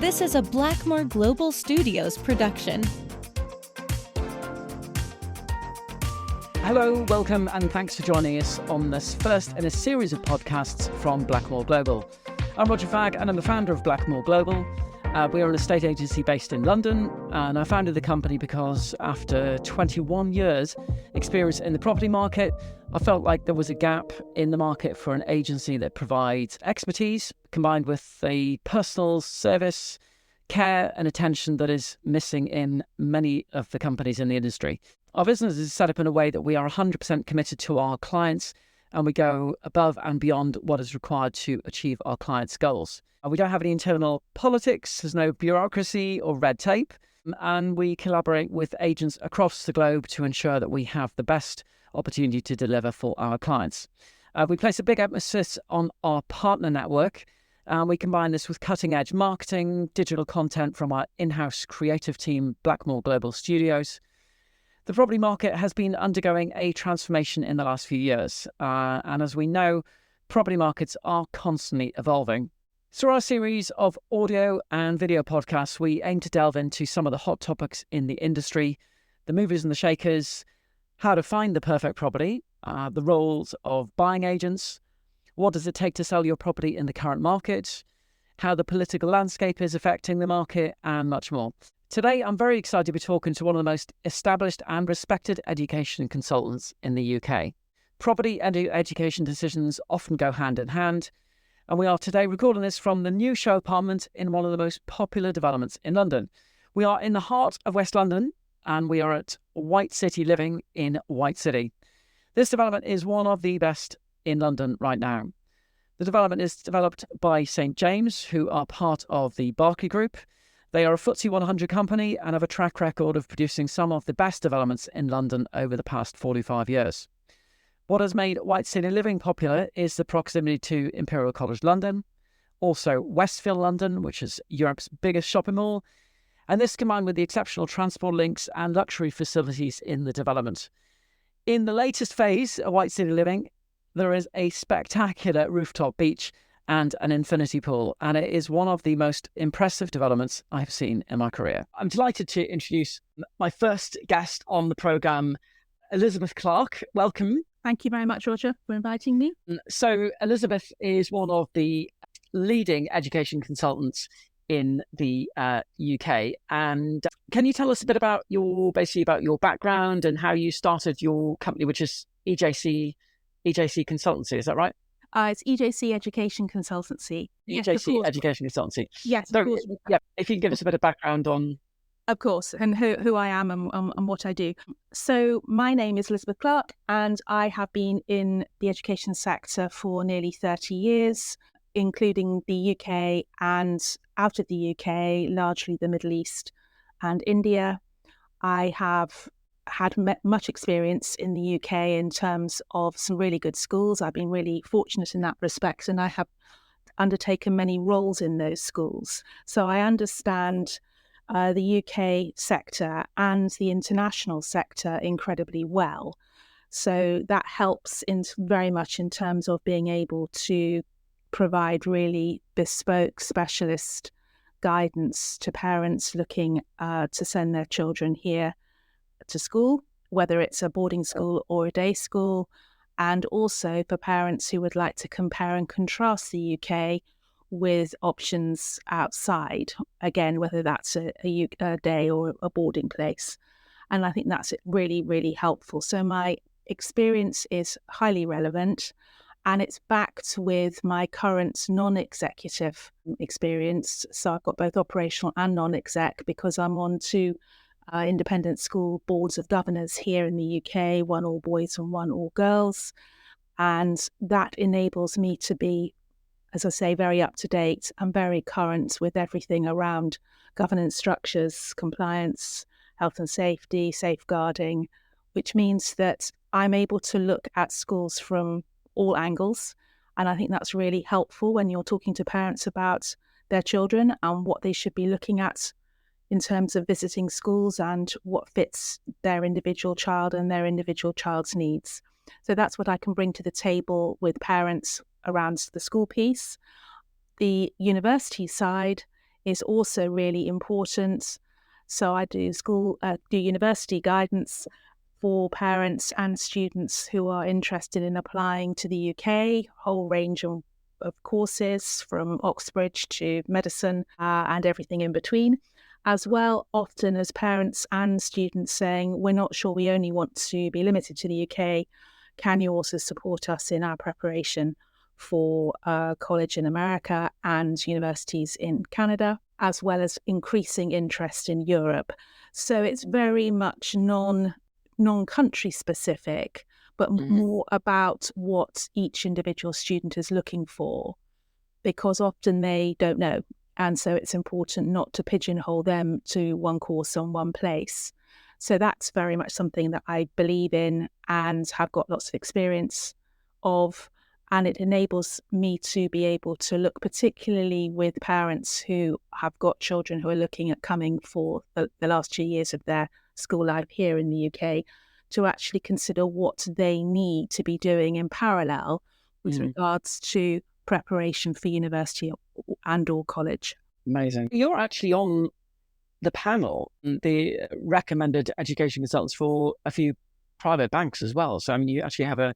This is a Blackmore Global Studios production. Hello, welcome, and thanks for joining us on this first in a series of podcasts from Blackmore Global. I'm Roger Fagg, and I'm the founder of Blackmore Global. We are an estate agency based in London, and I founded the company because after 21 years experience in the property market, I felt like there was a gap in the market for an agency that provides expertise combined with the personal service, care and attention that is missing in many of the companies in the industry. Our business is set up in a way that we are 100% committed to our clients, and we go above and beyond what is required to achieve our clients' goals. We don't have any internal politics, there's no bureaucracy or red tape, and we collaborate with agents across the globe to ensure that we have the best opportunity to deliver for our clients. We place a big emphasis on our partner network, and we combine this with cutting-edge marketing, digital content from our in-house creative team, Blackmore Global Studios. The property market has been undergoing a transformation in the last few years, and as we know, property markets are constantly evolving. Through our series of audio and video podcasts, we aim to delve into some of the hot topics in the industry, the movers and the shakers, how to find the perfect property, the roles of buying agents, what does it take to sell your property in the current market, how the political landscape is affecting the market, and much more. Today, I'm very excited to be talking to one of the most established and respected education consultants in the UK. Property and education decisions often go hand in hand, and we are today recording this from the new show apartment in one of the most popular developments in London. We are in the heart of West London, and we are at White City Living in White City. This development is one of the best in London right now. The development is developed by St James, who are part of the Berkeley Group. They are a FTSE 100 company and have a track record of producing some of the best developments in London over the past 45 years. What has made White City Living popular is the proximity to Imperial College London, also Westfield London, which is Europe's biggest shopping mall, and this combined with the exceptional transport links and luxury facilities in the development. In the latest phase of White City Living, there is a spectacular rooftop beach and an infinity pool, and it is one of the most impressive developments I've seen in my career. I'm delighted to introduce my first guest on the programme, Elizabeth Clarke. Welcome. Thank you very much, Roger, for inviting me. So Elizabeth is one of the leading education consultants in the UK. And can you tell us a bit about your background and how you started your company, which is EJC Consultancy, is that right? It's EJC Education Consultancy. EJC Education Consultancy. Yes, so, of course. Yeah, if you can give us a bit of background on... Of course, and who I am and what I do. So my name is Elizabeth Clarke, and I have been in the education sector for nearly 30 years, including the UK and out of the UK, largely the Middle East and India. I have had much experience in the UK in terms of some really good schools. I've been really fortunate in that respect, and I have undertaken many roles in those schools. So I understand the UK sector and the international sector incredibly well. So that helps very much in terms of being able to provide really bespoke specialist guidance to parents looking to send their children here to school, whether it's a boarding school or a day school, and also for parents who would like to compare and contrast the UK with options outside, again, whether that's a day or a boarding place. And I think that's really, really helpful. So my experience is highly relevant, and it's backed with my current non-executive experience. So I've got both operational and non-exec because I'm on two independent school boards of governors here in the UK, one all boys and one all girls. And that enables me to be, as I say, very up to date and very current with everything around governance structures, compliance, health and safety, safeguarding, which means that I'm able to look at schools from all angles. And I think that's really helpful when you're talking to parents about their children and what they should be looking at in terms of visiting schools and what fits their individual child and their individual child's needs. So that's what I can bring to the table with parents around the school piece. The university side is also really important. So I do university guidance for parents and students who are interested in applying to the UK, whole range of courses from Oxbridge to medicine and everything in between, as well often as parents and students saying, we're not sure we only want to be limited to the UK. Can you also support us in our preparation for college in America and universities in Canada, as well as increasing interest in Europe? So it's very much non-country specific, but more about what each individual student is looking for, because often they don't know. And so it's important not to pigeonhole them to one course on one place. So that's very much something that I believe in and have got lots of experience of. And it enables me to be able to look particularly with parents who have got children who are looking at coming for the last 2 years of their school life here in the UK, to actually consider what they need to be doing in parallel with regards to preparation for university and or college. Amazing. You're actually on the panel, the recommended education consultants for a few private banks as well. So, I mean, you actually have a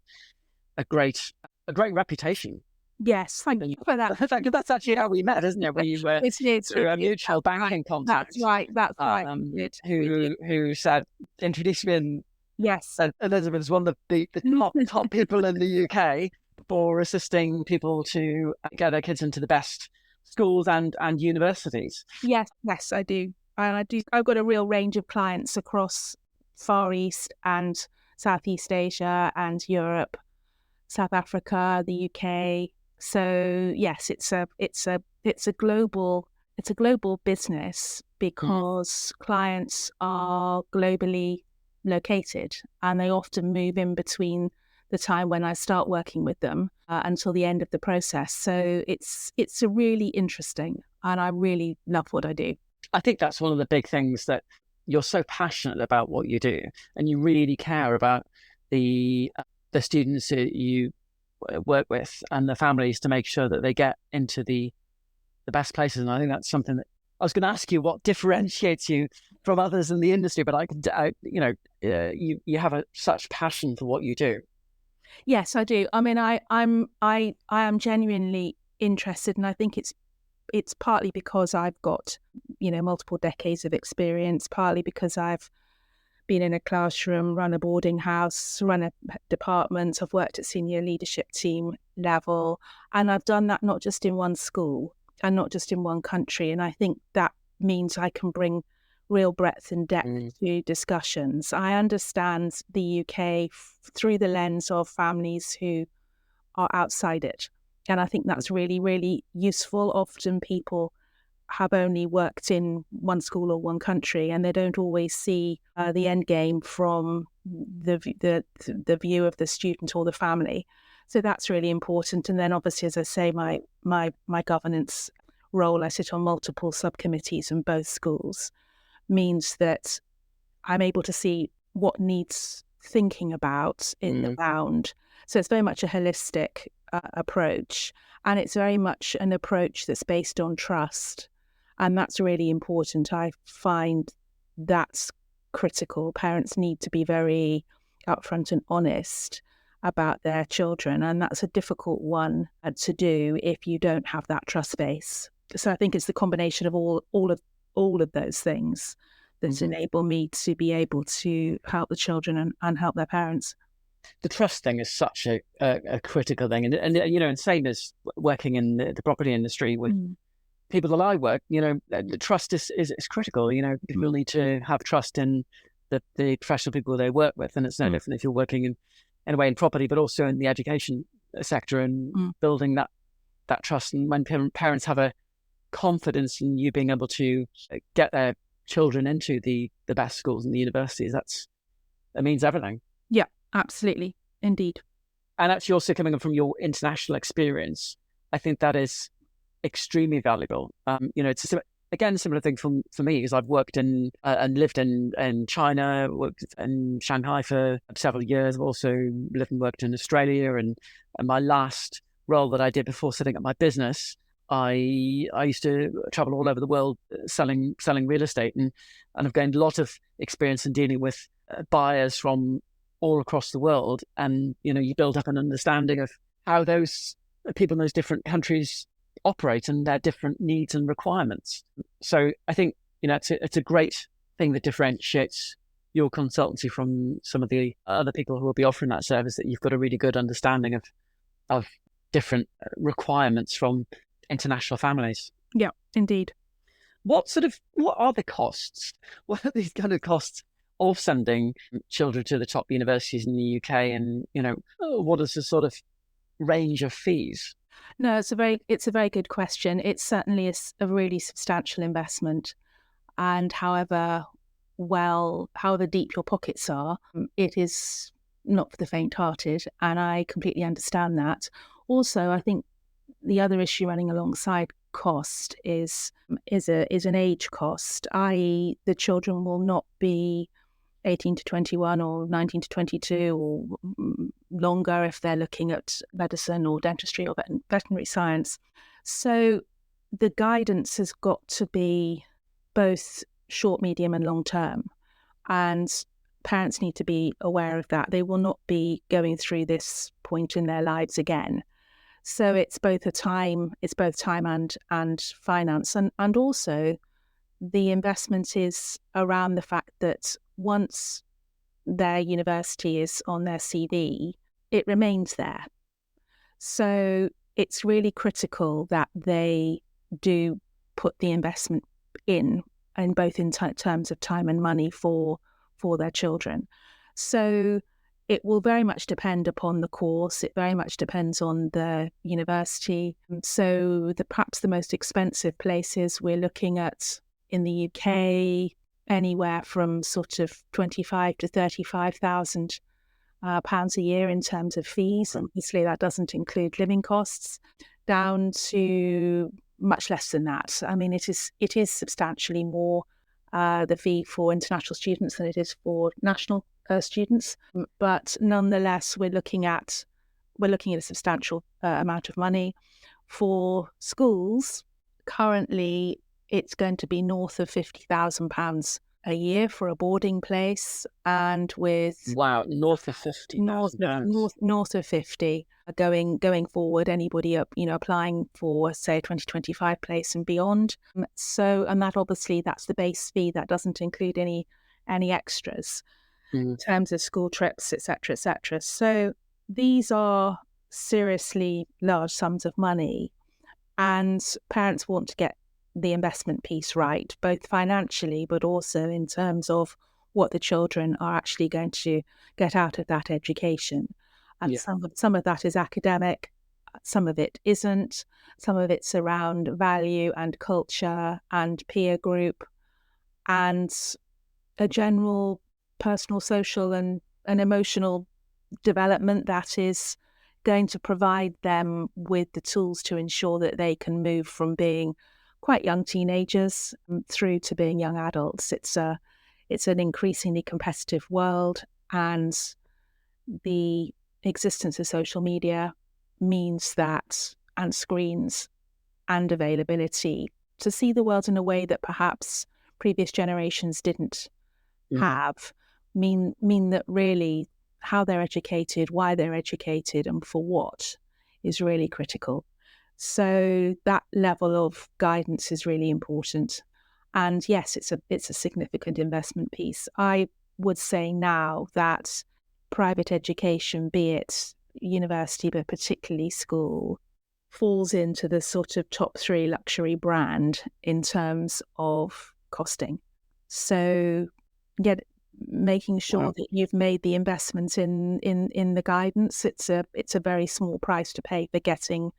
great reputation. Yes, thank you for that. That's actually how we met, isn't it? When you were through a mutual banking contact. That's right. Who said, introduced me in. Yes. Elizabeth is one of the top people in the UK for assisting people to get their kids into the best schools and universities. Yes, I do. And I've got a real range of clients across Far East and Southeast Asia and Europe, South Africa, the UK. So yes, it's a global business because clients are globally located, and they often move in between the time when I start working with them until the end of the process. So it's a really interesting, and I really love what I do. I think that's one of the big things, that you're so passionate about what you do, and you really care about the students that you work with and the families, to make sure that they get into the best places. And I think that's something that I was going to ask you, what differentiates you from others in the industry, but you have such passion for what you do. Yes, I do. I mean, I am genuinely interested, and I think it's partly because I've got, multiple decades of experience, partly because I've been in a classroom, run a boarding house, run a department. I've worked at senior leadership team level, and I've done that not just in one school and not just in one country. And I think that means I can bring real breadth and depth to discussions. I understand the UK through the lens of families who are outside it. And I think that's really, really useful. Often people have only worked in one school or one country, and they don't always see the end game from the view of the student or the family. So that's really important. And then obviously, as I say, my governance role, I sit on multiple subcommittees in both schools, means that I'm able to see what needs thinking about in the round. So it's very much a holistic approach, and it's very much an approach that's based on trust. And that's really important. I find that's critical. Parents need to be very upfront and honest about their children, and that's a difficult one to do if you don't have that trust base. So I think it's the combination of all of those things that enable me to be able to help the children and help their parents. The trust thing is such a critical thing, and same as working in the property industry with people that I work. The trust is critical. People need to have trust in the professional people they work with, and it's no different if you're working in a way in property, but also in the education sector, and building that trust. And when parents have a confidence in you being able to get their children into the best schools and the universities, that means everything. Yeah, absolutely, indeed. And actually, also coming from your international experience, I think that is extremely valuable. It's a similar thing for me, because I've worked in and lived in China, worked in Shanghai for several years. I've also lived and worked in Australia, and my last role that I did before setting up my business, I used to travel all over the world selling real estate, and I've gained a lot of experience in dealing with buyers from all across the world. And you build up an understanding of how those people in those different countries operate and their different needs and requirements. So I think it's a great thing that differentiates your consultancy from some of the other people who will be offering that service, that you've got a really good understanding of different requirements from international families. Yeah, indeed. What are the costs? What are these kind of costs of sending children to the top universities in the UK? And, what is the sort of range of fees? No, it's a very good question. It certainly is a really substantial investment. And however deep your pockets are, it is not for the faint-hearted. And I completely understand that. Also, I think the other issue running alongside cost is an age cost, i.e. the children will not be 18 to 21 or 19 to 22 or longer if they're looking at medicine or dentistry or veterinary science. So the guidance has got to be both short, medium and long term. And parents need to be aware of that. They will not be going through this point in their lives again. So it's both time and finance. And also the investment is around the fact that once their university is on their CV, it remains there. So it's really critical that they do put the investment in both in terms of time and money for their children. So it will very much depend upon the course. It very much depends on the university. So perhaps the most expensive places we're looking at in the UK, anywhere from sort of 25 to 35,000 pounds a year in terms of fees. And obviously that doesn't include living costs, down to much less than that. I mean, it is substantially more the fee for international students than it is for national students, but nonetheless, we're looking at a substantial amount of money. For schools, currently it's going to be north of £50,000 a year for a boarding place, and with north of 50, north of 50 going forward. Anybody applying for, say, 2025 place and beyond. So, and that obviously that's the base fee. That doesn't include any extras in terms of school trips, etc., etc. So these are seriously large sums of money, and parents want to get the investment piece right, both financially, but also in terms of what the children are actually going to get out of that education. And some of that is academic, some of it isn't, some of it's around value and culture and peer group and a general personal, social and emotional development that is going to provide them with the tools to ensure that they can move from being quite young teenagers through to being young adults. It's an increasingly competitive world, and the existence of social media means that, and screens and availability to see the world in a way that perhaps previous generations didn't have, mean that really how they're educated, why they're educated and for what is really critical. So that level of guidance is really important. And yes, it's a significant investment piece. I would say now that private education, be it university, but particularly school, falls into the sort of top 3 luxury brand in terms of costing. So making sure that you've made the investment in the guidance, it's a very small price to pay for getting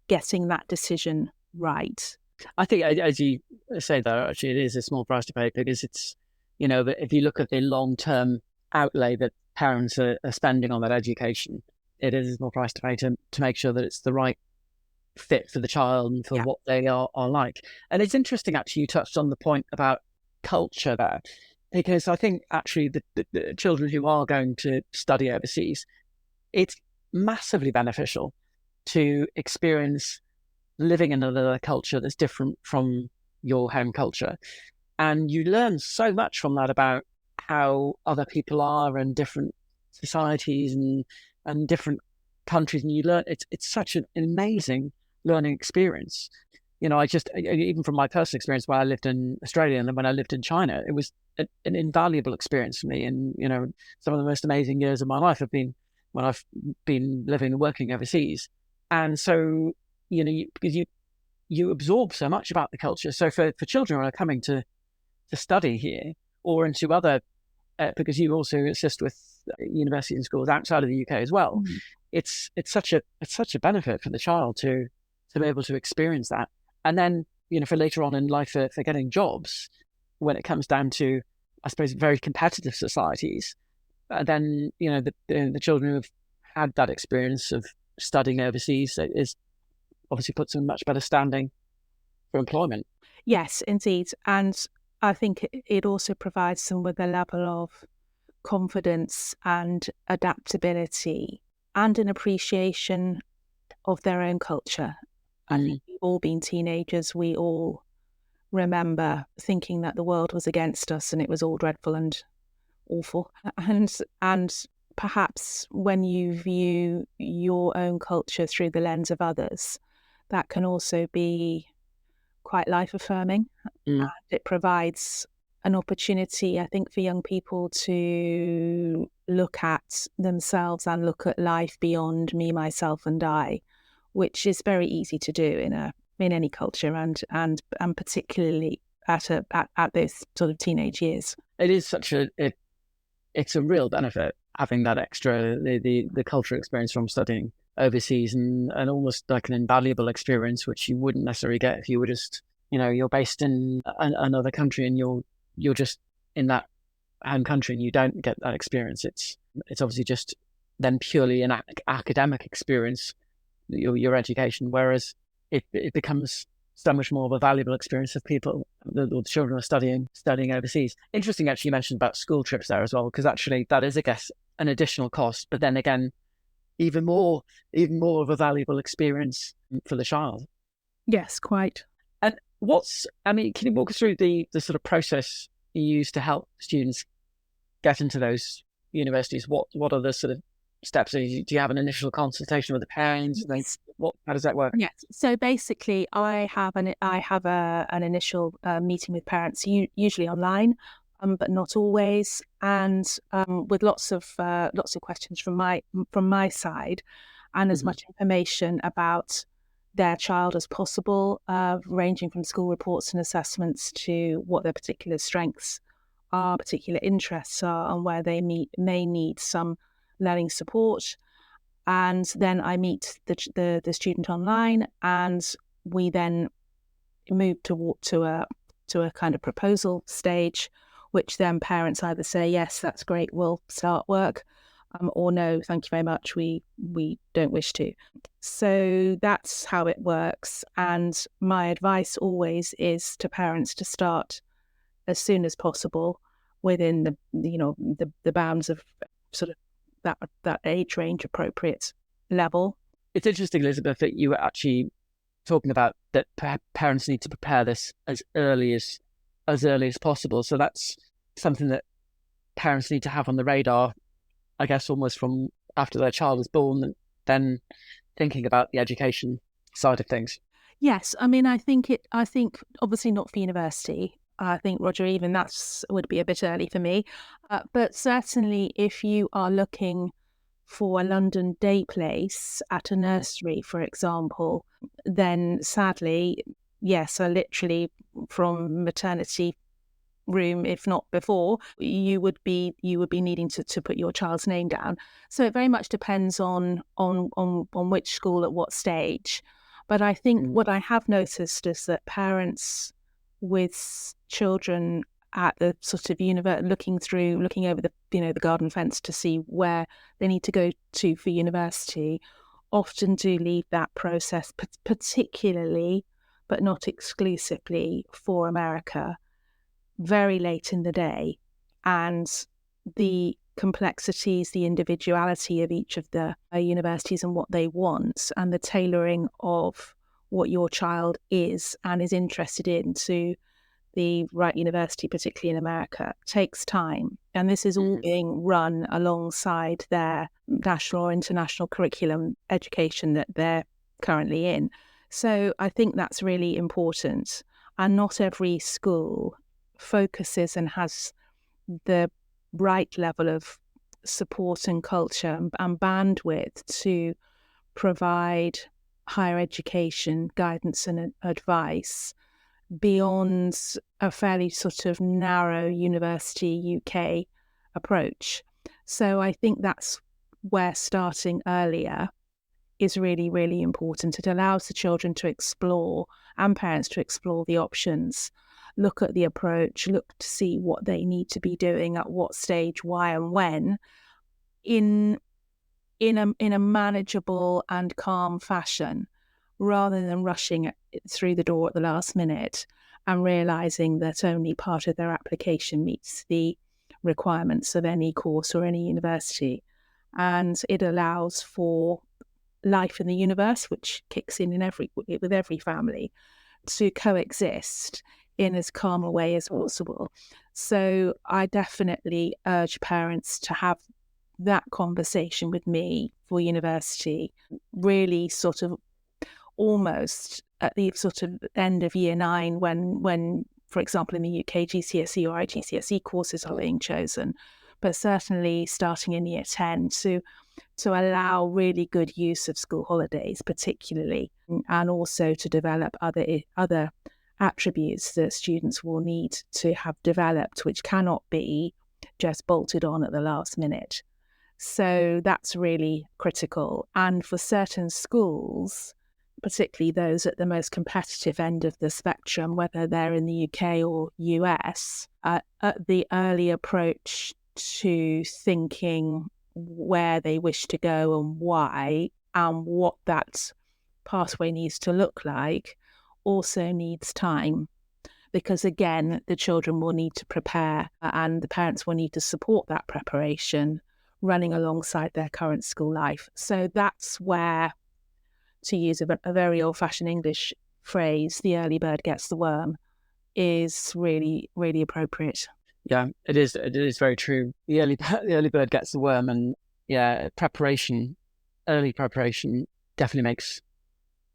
that decision right. I think, as you say, though, actually, it is a small price to pay, because it's, if you look at the long-term outlay that parents are spending on that education, it is a small price to pay to make sure that it's the right fit for the child and for what they are like. And it's interesting, actually, you touched on the point about culture there, because I think actually the children who are going to study overseas, it's massively beneficial to experience living in another culture that's different from your home culture. And you learn so much from that about how other people are and different societies and different countries. And you learn, it's such an amazing learning experience. I just, even from my personal experience where I lived in Australia and then when I lived in China, it was an invaluable experience for me. And, some of the most amazing years of my life have been when I've been living and working overseas. And so, because you absorb so much about the culture. So for children who are coming to study here or into other, because you also assist with universities and schools outside of the UK as well, it's such a benefit for the child to be able to experience that. And then, for later on in life, for getting jobs, when it comes down to, I suppose, very competitive societies, then, the children who have had that experience of studying overseas is obviously puts them in much better standing for employment. Yes, indeed. And I think it also provides them with a level of confidence and adaptability and an appreciation of their own culture. I think we've all been teenagers. We all remember thinking that the world was against us and it was all dreadful and awful. And perhaps when you view your own culture through the lens of others, that can also be quite life-affirming. And it provides an opportunity, I think, for young people to look at themselves and look at life beyond me, myself, and I, which is very easy to do in any culture, and particularly at those sort of teenage years. It is such it's a real benefit having that extra the cultural experience from studying overseas, and almost like an invaluable experience which you wouldn't necessarily get if you were just you're based in another country and you're just in that home country and you don't get that experience. It's obviously just then purely an academic experience, your education, whereas it becomes so much more of a valuable experience of people, the children are studying overseas. Interesting, actually, you mentioned about school trips there as well, because actually that is, I guess, an additional cost, but then again, even more of a valuable experience for the child. Yes, quite. And can you walk us through the sort of process you use to help students get into those universities? What are the sort of steps? Do you have an initial consultation with the parents? How does that work? Yes. So basically, I have an initial meeting with parents, usually online, but not always, and with lots of questions from my side, and as much information about their child as possible, ranging from school reports and assessments to what their particular strengths are, particular interests are, and where they may need some learning support. And then I meet the student online, and we then move to a kind of proposal stage, which then parents either say, yes, that's great, we'll start work, or no, thank you very much, we don't wish to. So that's how it works. And my advice always is to parents to start as soon as possible within the bounds of sort of that age range appropriate level. It's interesting, Elizabeth, that you were actually talking about that parents need to prepare this as early as possible. So that's something that parents need to have on the radar, I guess, almost from after their child is born, and then thinking about the education side of things. Yes, I mean, I think obviously not for university. I think, Roger, even that would be a bit early for me. But certainly if you are looking for a London day place at a nursery, for example, then sadly, yes, literally from maternity room, if not before, you would be needing to put your child's name down. So it very much depends on which school at what stage. But I think what I have noticed is that parents with children at the sort of looking over the garden fence to see where they need to go to for university, often do leave that process, particularly but not exclusively for America, very late in the day. And the complexities, the individuality of each of the universities and what they want, and the tailoring of what your child is and is interested in to the right university, particularly in America, takes time. And this is all being run alongside their national or international curriculum education that they're currently in. So I think that's really important. And not every school focuses and has the right level of support and culture and bandwidth to provide higher education guidance and advice beyond a fairly sort of narrow university UK approach. So I think that's where starting earlier is really, really important. It allows the children to explore and parents to explore the options, look at the approach, look to see what they need to be doing at what stage, why and when in a manageable and calm fashion, rather than rushing it through the door at the last minute and realising that only part of their application meets the requirements of any course or any university. And it allows for life in the universe, which kicks in with every family, to coexist in as calm a way as possible. So I definitely urge parents to have that conversation with me for university, really sort of almost at the sort of end of year 9 when, for example, in the UK, GCSE or IGCSE courses are being chosen, but certainly starting in year 10 to allow really good use of school holidays, particularly, and also to develop other attributes that students will need to have developed, which cannot be just bolted on at the last minute. So that's really critical. And for certain schools, particularly those at the most competitive end of the spectrum, whether they're in the UK or US, the early approach to thinking where they wish to go and why and what that pathway needs to look like also needs time. Because again, the children will need to prepare and the parents will need to support that preparation running alongside their current school life. So that's where, to use a very old-fashioned English phrase, the early bird gets the worm, is really, really appropriate. Yeah, it is. It is very true. The early bird gets the worm, and yeah, early preparation definitely makes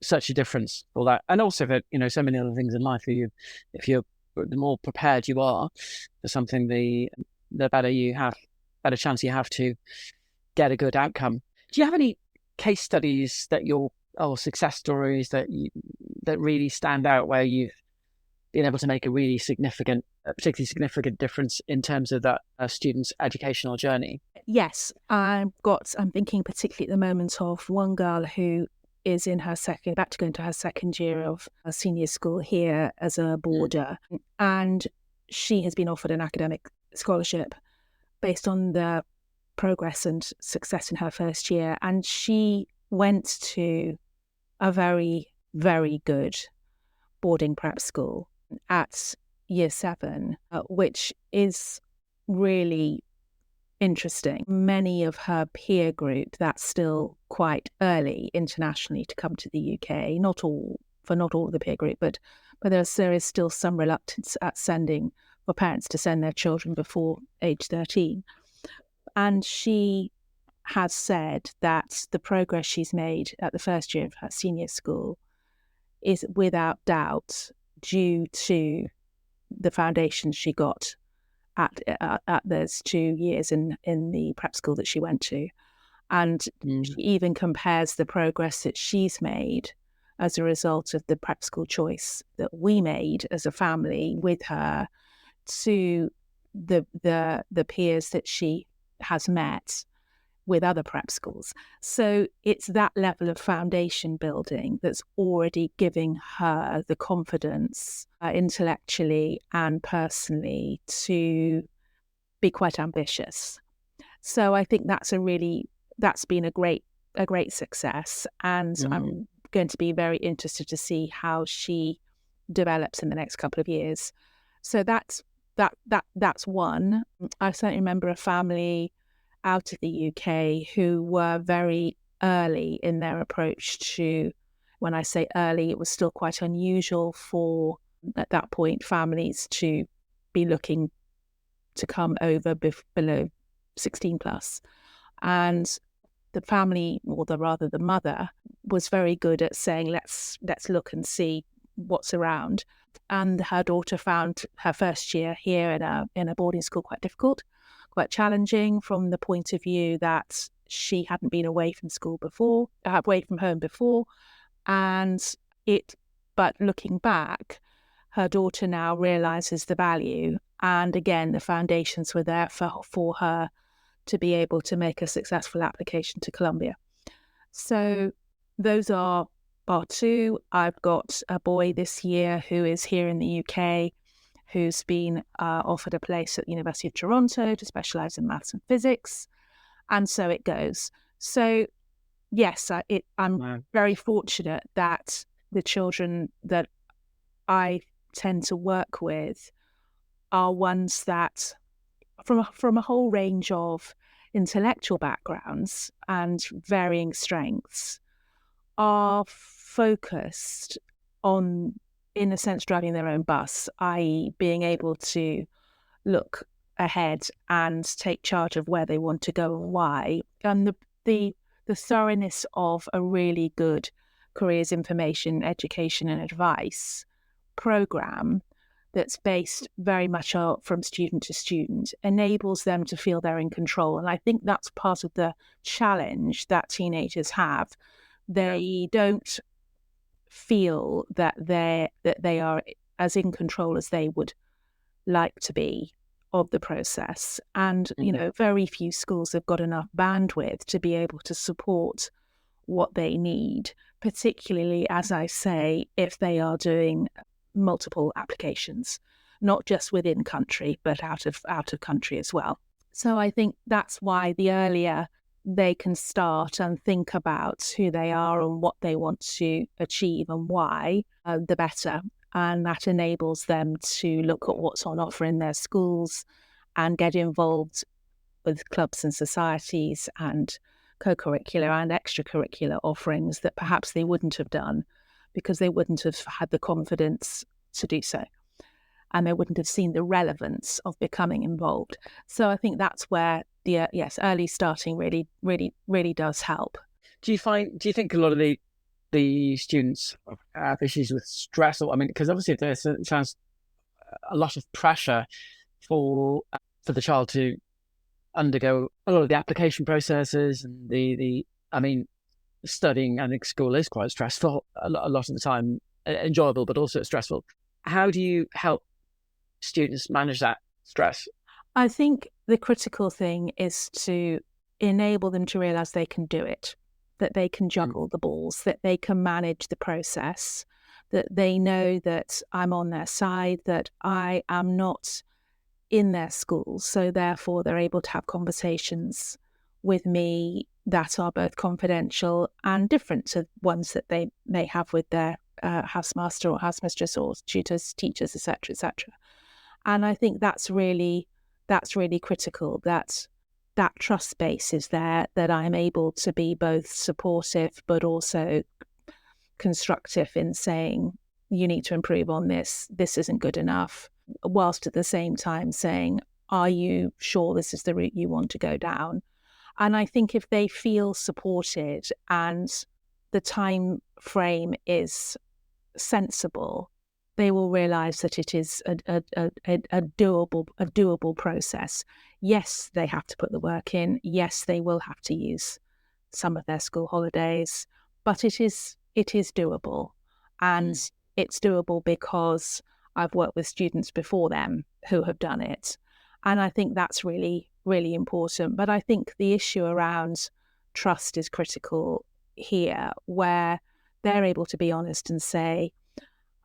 such a difference for that. And also that, so many other things in life. If you're the more prepared you are for something, the better chance you have to get a good outcome. Do you have any case studies or success stories that really stand out where you've been able to make a really particularly significant difference in terms of that student's educational journey? Yes, I'm thinking particularly at the moment of one girl who is about to go into her second year of senior school here as a boarder, and she has been offered an academic scholarship based on the progress and success in her first year, and she went to a very, very good boarding prep school at year 7, which is really interesting. Many of her peer group, that's still quite early internationally to come to the UK. Not all of the peer group, but there is still some reluctance at for parents to send their children before age 13. And she has said that the progress she's made at the first year of her senior school is without doubt due to the foundation she got at those 2 years in the prep school that she went to. And she even compares the progress that she's made as a result of the prep school choice that we made as a family with her to the peers that she has met with other prep schools. So it's that level of foundation building that's already giving her the confidence intellectually and personally to be quite ambitious. So I think that's been a great success, and I'm going to be very interested to see how she develops in the next couple of years. So that's one. I certainly remember a family out of the UK who were very early in their approach to When I say early, it was still quite unusual for, at that point, families to be looking to come over below 16 plus. And the family, or the mother, was very good at saying, let's look and see what's around. And her daughter found her first year here in a boarding school quite difficult, quite challenging from the point of view that she hadn't been away from home before. But looking back, her daughter now realizes the value. And again, the foundations were there for her to be able to make a successful application to Columbia. So those are bar two. I've got a boy this year who is here in the UK, who's been offered a place at the University of Toronto to specialise in maths and physics. And so it goes. So yes, I'm very fortunate that the children that I tend to work with are ones that, from a whole range of intellectual backgrounds and varying strengths, are focused on, in a sense, driving their own bus, i.e. being able to look ahead and take charge of where they want to go and why. And the thoroughness of a really good careers information, education and advice program that's based very much from student to student enables them to feel they're in control. And I think that's part of the challenge that teenagers have. They don't feel that they are as in control as they would like to be of the process. And, very few schools have got enough bandwidth to be able to support what they need, particularly, as I say, if they are doing multiple applications, not just within country, but out of country as well. So I think that's why the earlier they can start and think about who they are and what they want to achieve and why, the better. And that enables them to look at what's on offer in their schools and get involved with clubs and societies and co-curricular and extracurricular offerings that perhaps they wouldn't have done because they wouldn't have had the confidence to do so. And they wouldn't have seen the relevance of becoming involved. So I think that's where early starting really does help. Do you think a lot of the students have issues with stress? Or, because obviously there's a lot of pressure for the child to undergo a lot of the application processes and studying. I think school is quite stressful a lot of the time, enjoyable, but also stressful. How do you help students manage that stress? I think the critical thing is to enable them to realise they can do it, that they can juggle the balls, that they can manage the process, that they know that I'm on their side, that I am not in their schools. So therefore, they're able to have conversations with me that are both confidential and different to ones that they may have with their housemaster or housemistress or tutors, teachers, etc., etc. And I think that's really critical, that trust base is there, that I'm able to be both supportive but also constructive in saying, you need to improve on this isn't good enough, whilst at the same time saying, are you sure this is the route you want to go down? And I think if they feel supported and the time frame is sensible, they will realise that it is a doable process. Yes, they have to put the work in. Yes, they will have to use some of their school holidays, but it is doable. And it's doable because I've worked with students before them who have done it. And I think that's really, really important. But I think the issue around trust is critical here, where they're able to be honest and say,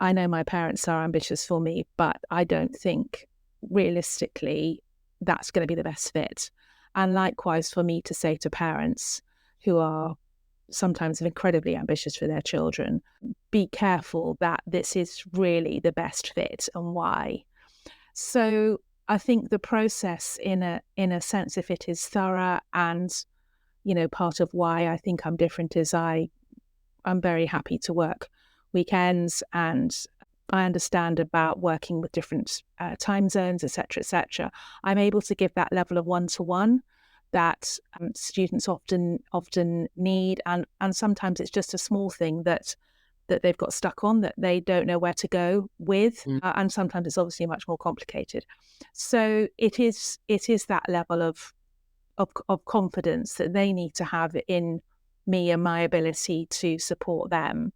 I know my parents are ambitious for me, but I don't think realistically that's going to be the best fit. And likewise for me to say to parents who are sometimes incredibly ambitious for their children, be careful that this is really the best fit and why. So I think the process in a sense, if it is thorough, and part of why I think I'm different is I I'm very happy to work weekends, and I understand about working with different time zones, etc. I'm able to give that level of one-to-one that students often need, and sometimes it's just a small thing that they've got stuck on that they don't know where to go with, and sometimes it's obviously much more complicated. So it is that level of confidence that they need to have in me and my ability to support them.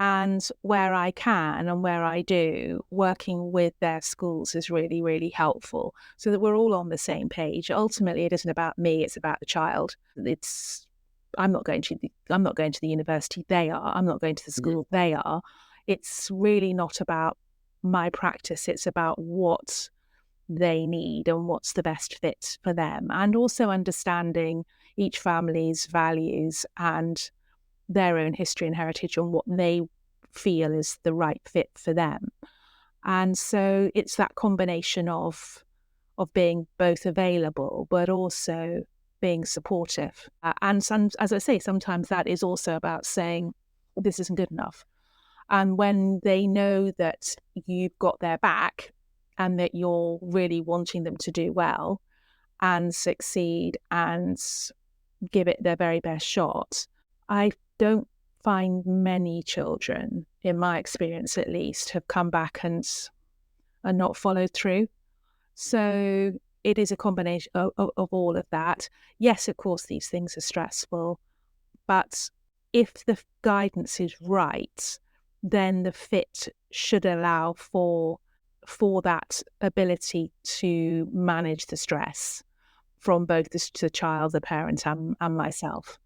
And where I can and where I do, working with their schools is really, really helpful so that we're all on the same page. Ultimately, it isn't about me, it's about the child. I'm not going to the university they are. I'm not going to the school they are. It's really not about my practice. It's about what they need and what's the best fit for them. And also understanding each family's values and their own history and heritage and what they feel is the right fit for them. And so it's that combination of being both available, but also being supportive. And as I say, sometimes that is also about saying, this isn't good enough. And when they know that you've got their back and that you're really wanting them to do well and succeed and give it their very best shot, I don't find many children, in my experience at least, have come back and not followed through. So it is a combination of all of that. Yes, of course, these things are stressful, but if the guidance is right, then the fit should allow for that ability to manage the stress from both the child, the parent, and myself.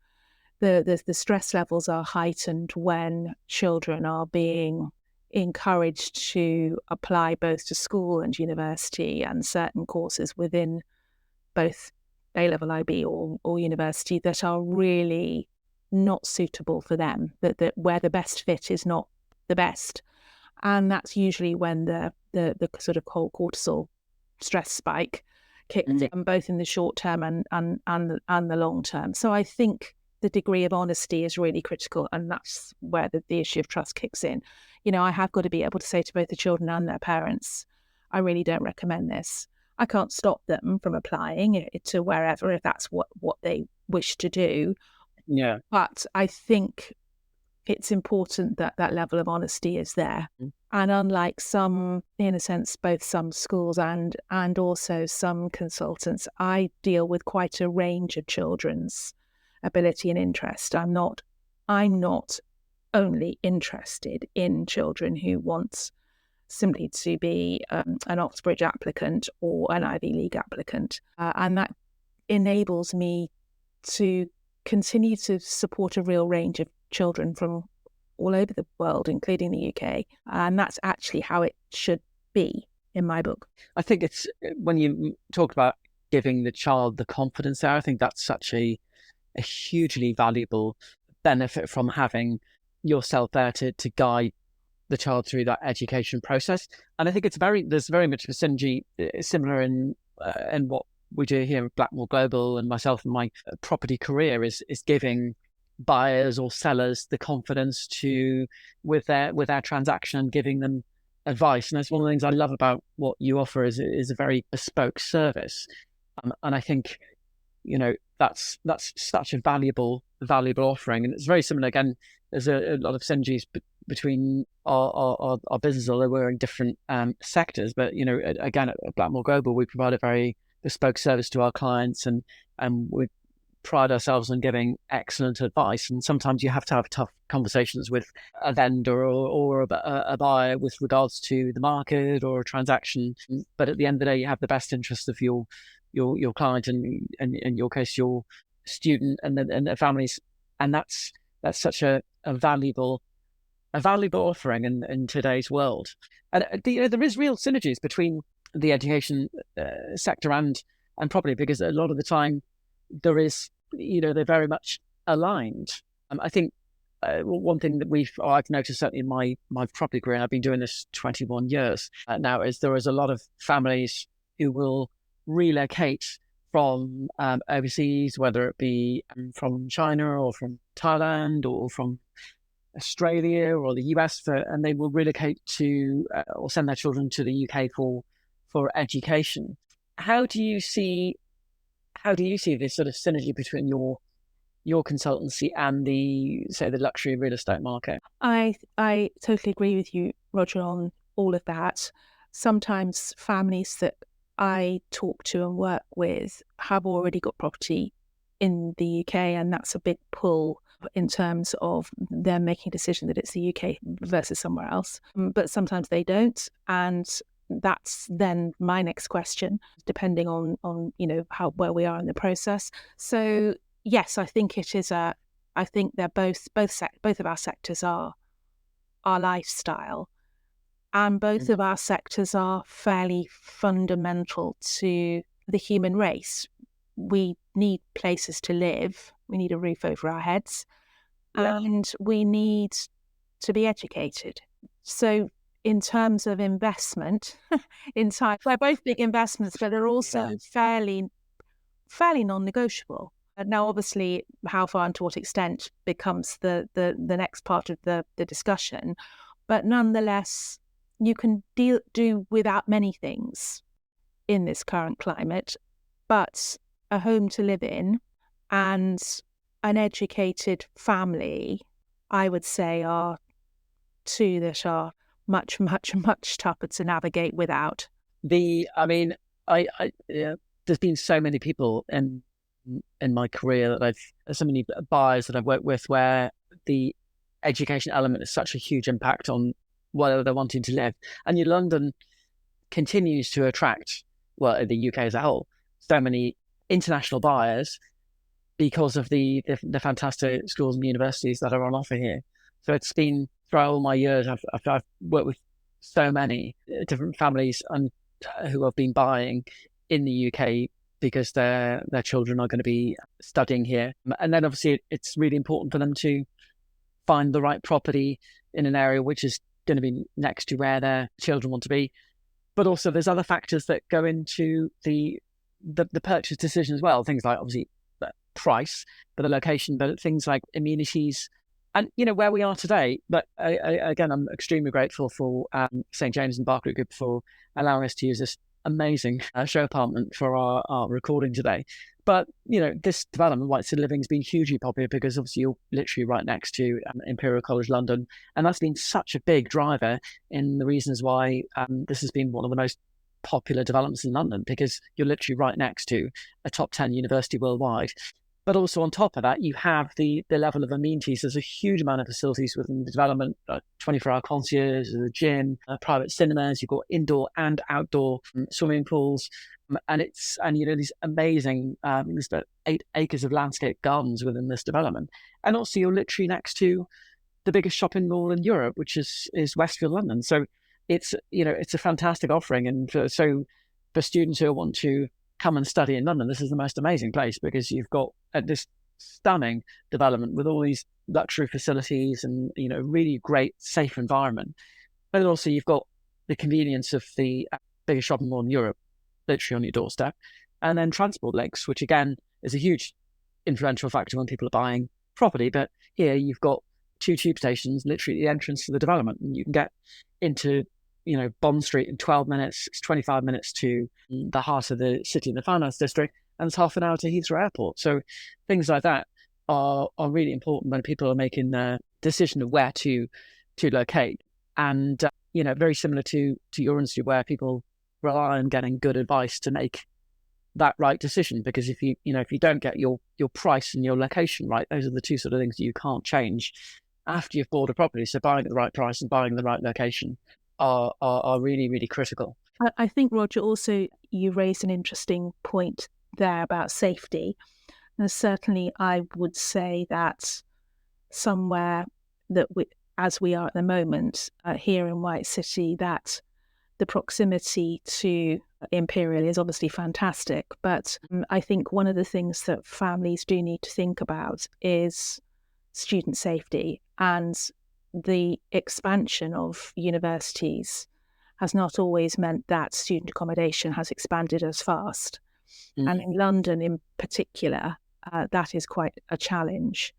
The stress levels are heightened when children are being encouraged to apply both to school and university and certain courses within both A-level IB or university that are really not suitable for them, that where the best fit is not the best. And that's usually when the sort of whole cortisol stress spike kicks in, both in the short term and the long term. So I think the degree of honesty is really critical, and that's where the issue of trust kicks in. I have got to be able to say to both the children and their parents, I really don't recommend this. I can't stop them from applying it to wherever if that's what they wish to do. Yeah. But I think it's important that that level of honesty is there. And unlike some, in a sense, both some schools and also some consultants, I deal with quite a range of children's ability and interest. I'm not only interested in children who want simply to be an Oxbridge applicant or an Ivy League applicant. And that enables me to continue to support a real range of children from all over the world, including the UK. And that's actually how it should be in my book. I think it's, when you talk about giving the child the confidence there, I think that's such a hugely valuable benefit from having yourself there to guide the child through that education process. And I think there's very much a synergy similar in what we do here at Blackmore Global, and myself and my property career is giving buyers or sellers the confidence with their transaction and giving them advice. And that's one of the things I love about what you offer is a very bespoke service. And I think, that's such a valuable offering. And it's very similar. Again, there's a lot of synergies between our business, although we're in different sectors. But, again, at Blackmore Global, we provide a very bespoke service to our clients, and we pride ourselves on giving excellent advice. And sometimes you have to have tough conversations with a vendor or a buyer with regards to the market or a transaction. But at the end of the day, you have the best interest of your client, and in your case, your student and their families. And that's such a valuable offering in today's world. And there is real synergies between the education sector and property, because a lot of the time there is, they're very much aligned. I think one thing that I've noticed certainly in my property career, and I've been doing this 21 years now, is there is a lot of families who will relocate from overseas, whether it be from China or from Thailand or from Australia or the US, and they will relocate to or send their children to the UK for education. How do you see this sort of synergy between your consultancy and the luxury real estate market? I totally agree with you, Roger, on all of that. Sometimes families that I talk to and work with have already got property in the UK, and that's a big pull in terms of them making a decision that it's the UK versus somewhere else. But sometimes they don't, and that's then my next question, depending on where we are in the process. So yes, I think it is I think they're both of our sectors are our lifestyle, and both of our sectors are fairly fundamental to the human race. We need places to live, we need a roof over our heads, and we need to be educated. So in terms of investment, in time, they're both big investments, but they're also fairly non-negotiable. Now, obviously, how far and to what extent becomes the next part of the discussion, but nonetheless, you can do without many things in this current climate, but a home to live in and an educated family, I would say, are two that are much, much, much tougher to navigate without. There's been so many people in my career that so many buyers that I've worked with where the education element is such a huge impact on where they're wanting to live. And London continues to attract, the UK as a whole, so many international buyers because of the fantastic schools and universities that are on offer here. So it's been, throughout all my years, I've worked with so many different families and who have been buying in the UK because their children are going to be studying here. And then obviously it's really important for them to find the right property in an area which is going to be next to where their children want to be. But also there's other factors that go into the purchase decision as well. Things like obviously the price, but the location, but things like amenities and, where we are today. But again, I'm extremely grateful for St. James and Berkeley Group for allowing us to use this amazing show apartment for our recording today. But, this development, White City Living, has been hugely popular because obviously you're literally right next to Imperial College London. And that's been such a big driver in the reasons why this has been one of the most popular developments in London, because you're literally right next to a top 10 university worldwide. But also on top of that, you have the level of amenities. There's a huge amount of facilities within the development, 24-hour concierge, a gym, private cinemas. You've got indoor and outdoor swimming pools. And these amazing, there's about 8 acres of landscape gardens within this development. And also you're literally next to the biggest shopping mall in Europe, which is Westfield London. So it's a fantastic offering. And for students who want to come and study in London, this is the most amazing place because you've got this stunning development with all these luxury facilities and, really great, safe environment. But also you've got the convenience of the biggest shopping mall in Europe, literally on your doorstep, and then transport links, which again is a huge influential factor when people are buying property. But here you've got 2 tube stations, literally at the entrance to the development, and you can get into Bond Street in 12 minutes. It's 25 minutes to the heart of the city in the finance district, and it's half an hour to Heathrow Airport. So things like that are really important when people are making the decision of where to locate. And very similar to your industry, where people rely on getting good advice to make that right decision. Because if you don't get your price and your location right, those are the 2 sort of things that you can't change after you've bought a property. So buying at the right price and buying the right location are really, really critical. I think, Roger, also you raised an interesting point there about safety. And certainly I would say that somewhere that as we are at the moment here in White City, that the proximity to Imperial is obviously fantastic. But I think one of the things that families do need to think about is student safety, and the expansion of universities has not always meant that student accommodation has expanded as fast. And in London in particular, that is quite a challenge.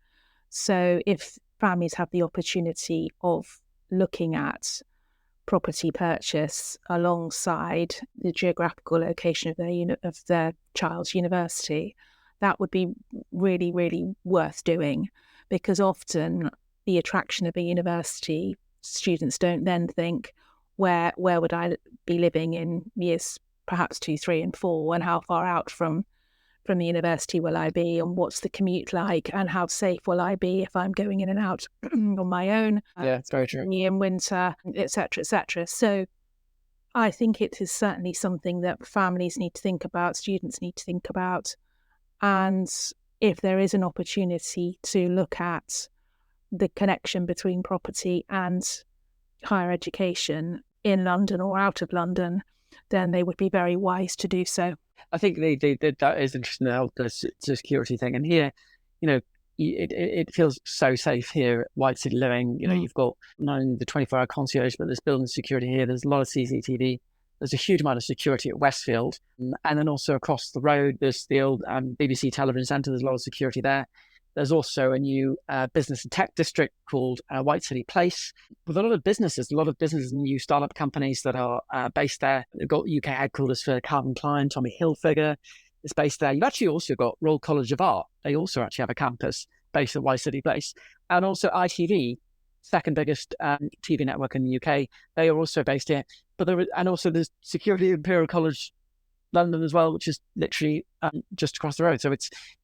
So if families have the opportunity of looking at property purchase alongside the geographical location of their child's university, that would be really, really worth doing, because often the attraction of a university, students don't then think, where would I be living in years perhaps 2, 3 and 4, and how far out from the university will I be, and what's the commute like, and how safe will I be if I'm going in and out on my own? Yeah, it's very true. In winter, etc., etc. So I think it is certainly something that families need to think about, students need to think about, and if there is an opportunity to look at the connection between property and higher education in London or out of London, then they would be very wise to do so. I think that is interesting, the security thing. And here, it feels so safe here at White City Living. You've got not only the 24-hour concierge, but there's building security here. There's a lot of CCTV. There's a huge amount of security at Westfield. And then also across the road, there's the old BBC Television Centre. There's a lot of security there. There's also a new business and tech district called White City Place, with a lot of businesses and new startup companies that are based there. They've got UK headquarters for Calvin Klein. Tommy Hilfiger is based there. You've actually also got Royal College of Art. They also actually have a campus based at White City Place. And also ITV, second biggest TV network in the UK. They are also based here. And also there's security at Imperial College London as well, which is literally just across the road. So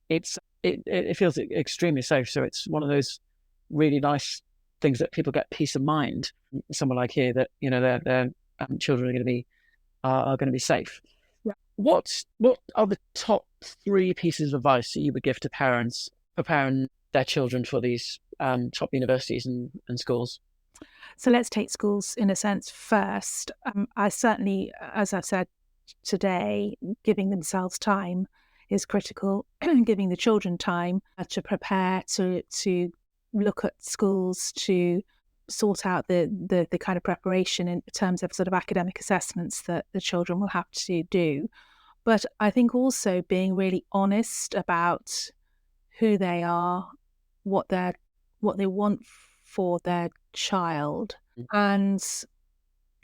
it feels extremely safe. So it's one of those really nice things that people get peace of mind. Somewhere like here, that their children are going to be safe. Yeah. What are the top 3 pieces of advice that you would give to parents preparing their children for these top universities and schools? So let's take schools in a sense first. I certainly, as I said today, giving themselves time is critical. Giving the children time to prepare, to look at schools, to sort out the kind of preparation in terms of sort of academic assessments that the children will have to do. But I think also being really honest about who they are, what they want for their child, and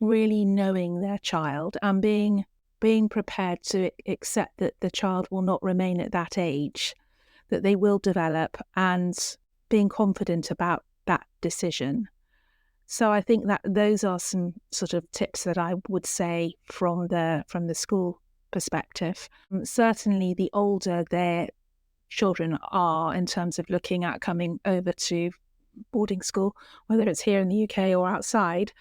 really knowing their child, and being prepared to accept that the child will not remain at that age, that they will develop, and being confident about that decision. So I think that those are some sort of tips that I would say from the school perspective. Certainly the older their children are in terms of looking at coming over to boarding school, whether it's here in the UK or outside,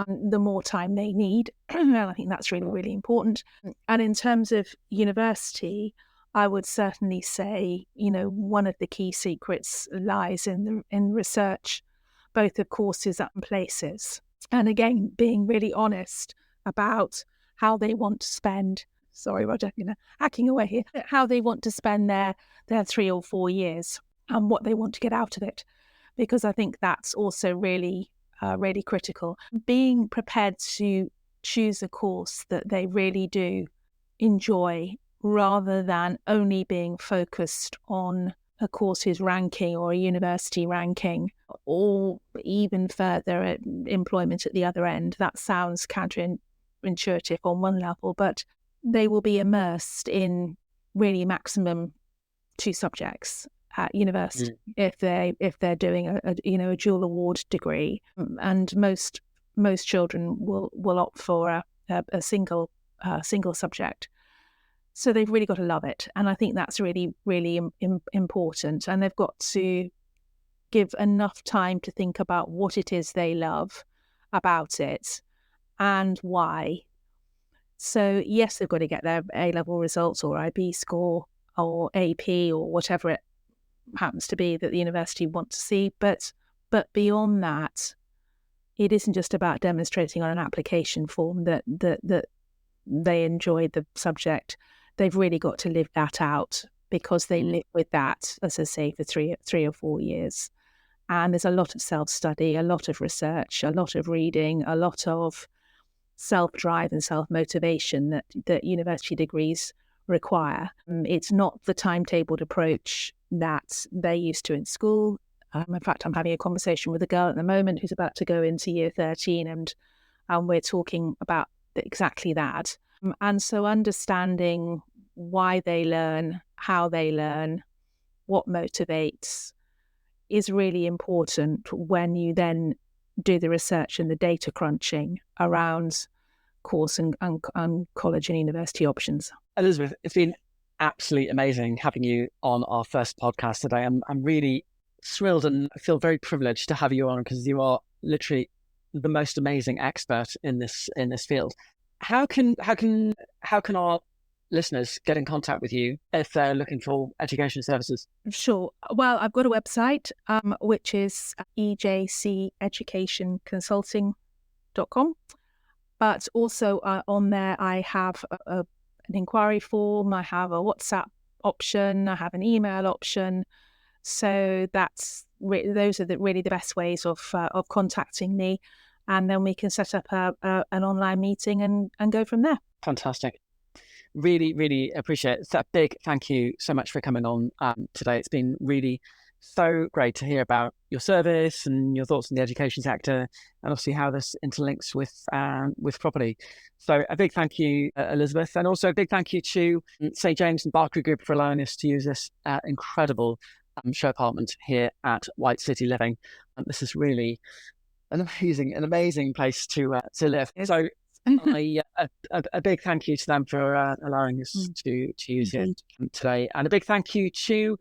the more time they need. And I think that's really, really important. And in terms of university, I would certainly say, one of the key secrets lies in research, both of courses and places. And again, being really honest about how they want to spend, sorry, Roger, hacking away here, how they want to spend their 3 or 4 years and what they want to get out of it. Because I think that's also really really critical. Being prepared to choose a course that they really do enjoy, rather than only being focused on a course's ranking or a university ranking, or even further employment at the other end. That sounds counterintuitive on one level, but they will be immersed in really maximum 2 subjects at university if they're doing a dual award degree, and most children will opt for a single subject. So they've really got to love it, and I think that's really, really important. And they've got to give enough time to think about what it is they love about it and why. So yes, they've got to get their A-level results or IB score or AP or whatever it happens to be that the university want to see, but beyond that, it isn't just about demonstrating on an application form that they enjoyed the subject. They've really got to live that out, because they live with that, as I say, for 3 or 4 years. And there's a lot of self-study, a lot of research, a lot of reading, a lot of self-drive and self-motivation that university degrees require. It's not the timetabled approach that they're used to in school. In fact, I'm having a conversation with a girl at the moment who's about to go into year 13, and we're talking about exactly that. And so understanding why they learn, how they learn, what motivates is really important when you then do the research and the data crunching around course and college and university options. Elizabeth, it's been absolutely amazing having you on our first podcast today. I'm really thrilled and I feel very privileged to have you on because you are literally the most amazing expert in this field. How can our listeners get in contact with you if they're looking for education services? Sure. Well, I've got a website, which is EJC Education Consulting.com. But also on there, I have an inquiry form, I have a WhatsApp option, I have an email option. So those are really the best ways of contacting me. And then we can set up an online meeting and go from there. Fantastic. Really, really appreciate it. So a big thank you so much for coming on today. It's been really so great to hear about your service and your thoughts on the education sector and obviously how this interlinks with property. So a big thank you, Elizabeth, and also a big thank you to St. James and Berkeley Group for allowing us to use this incredible show apartment here at White City Living. This is really an amazing place to live. So a big thank you to them for allowing us to use it today. And a big thank you to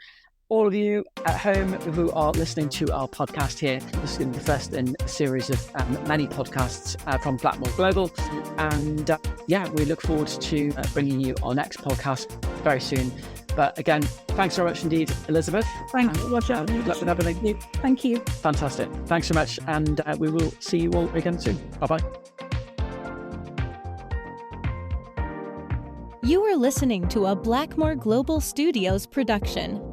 all of you at home who are listening to our podcast here. This is going to be the first in a series of many podcasts from Blackmore Global. And we look forward to bringing you our next podcast very soon. But again, thanks very much indeed, Elizabeth. Thank you, Roger. Good luck with everything. Thank you. Fantastic. Thanks so much. And we will see you all again soon. Bye-bye. You are listening to a Blackmore Global Studios production.